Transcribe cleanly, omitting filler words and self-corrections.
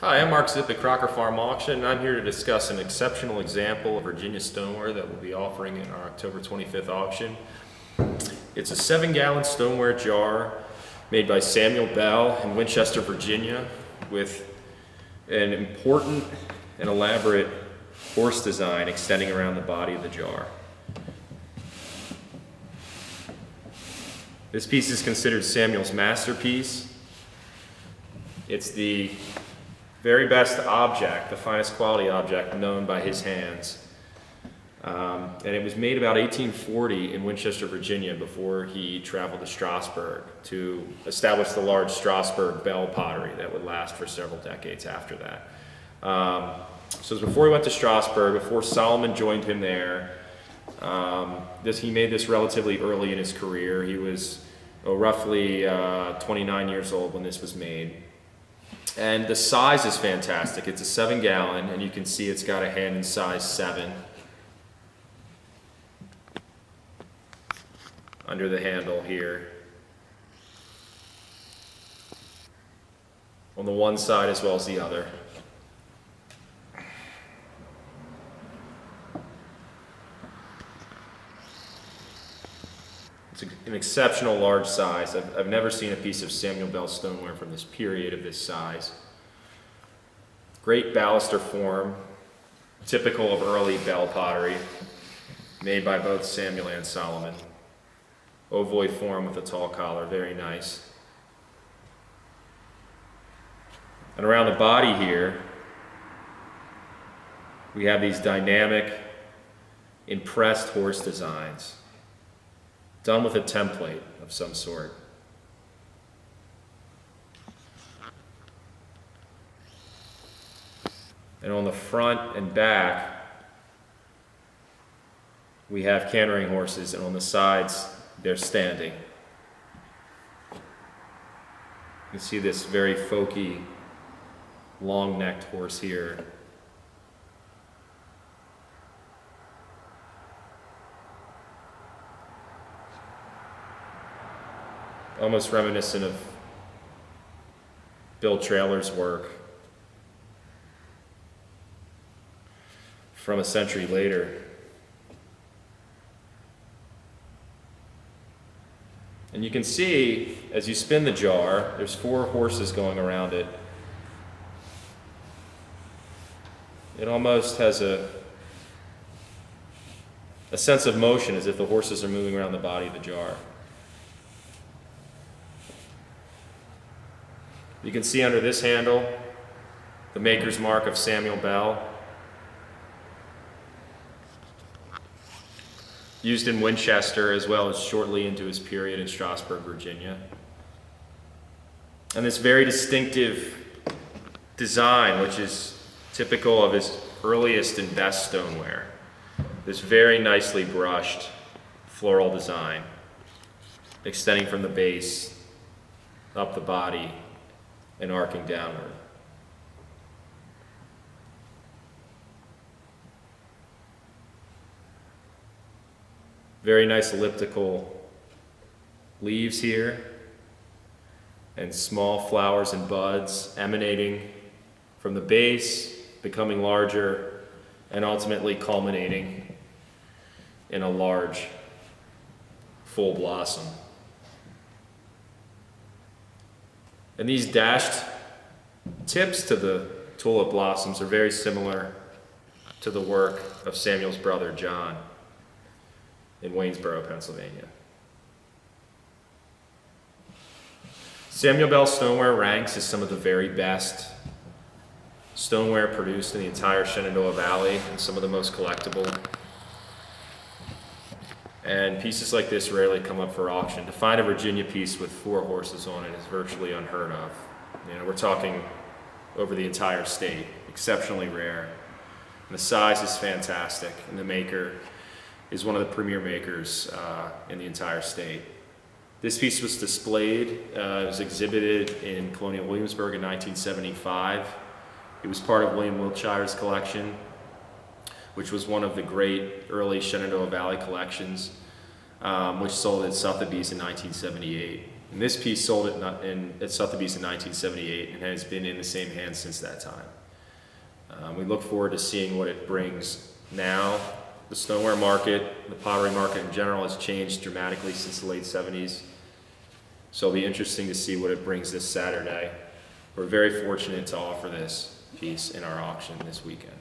Hi, I'm Mark Zipp at Crocker Farm Auction, and I'm here to discuss an exceptional example of Virginia stoneware that we'll be offering in our October 25th auction. It's a 7-gallon stoneware jar made by Samuel Bell in Winchester, Virginia, with an important and elaborate horse design extending around the body of the jar. This piece is considered Samuel's masterpiece. It's the very best object, the finest quality object known by his hands. And it was made about 1840 in Winchester, Virginia, before he traveled to Strasbourg to establish the large Strasbourg Bell pottery that would last for several decades after that. So it was before he went to Strasbourg, before Solomon joined him there. He made this relatively early in his career. He was roughly 29 years old when this was made. And the size is fantastic. It's a 7-gallon, and you can see it's got a hand in size 7 under the handle here, on the one side as well as the other. It's an exceptional large size. I've never seen a piece of Samuel Bell stoneware from this period of this size. Great baluster form, typical of early Bell pottery, made by both Samuel and Solomon. Ovoid form with a tall collar, very nice. And around the body here, we have these dynamic, impressed horse designs, done with a template of some sort. And on the front and back, we have cantering horses, and on the sides, they're standing. You can see this very folky, long-necked horse here. Almost reminiscent of Bill Traylor's work from a century later. And you can see, as you spin the jar, there's 4 horses going around it. It almost has a sense of motion, as if the horses are moving around the body of the jar. You can see under this handle the maker's mark of Samuel Bell, used in Winchester as well as shortly into his period in Strasbourg, Virginia. And this very distinctive design, which is typical of his earliest and best stoneware. This very nicely brushed floral design, extending from the base up the body and arcing downward. Very nice elliptical leaves here, and small flowers and buds emanating from the base, becoming larger, and ultimately culminating in a large, full blossom. And these dashed tips to the tulip blossoms are very similar to the work of Samuel's brother John in Waynesboro, Pennsylvania. Samuel Bell stoneware ranks as some of the very best stoneware produced in the entire Shenandoah Valley, and some of the most collectible. And pieces like this rarely come up for auction. To find a Virginia piece with 4 horses on it is virtually unheard of. You know, we're talking over the entire state, exceptionally rare. And the size is fantastic, and the maker is one of the premier makers in the entire state. This piece was displayed, it was exhibited in Colonial Williamsburg in 1975. It was part of William Wiltshire's collection, which was one of the great early Shenandoah Valley collections, which sold at Sotheby's in 1978. And this piece sold at Sotheby's in 1978 and has been in the same hands since that time. We look forward to seeing what it brings now. The stoneware market, the pottery market in general, has changed dramatically since the late 70s. So it'll be interesting to see what it brings this Saturday. We're very fortunate to offer this piece in our auction this weekend.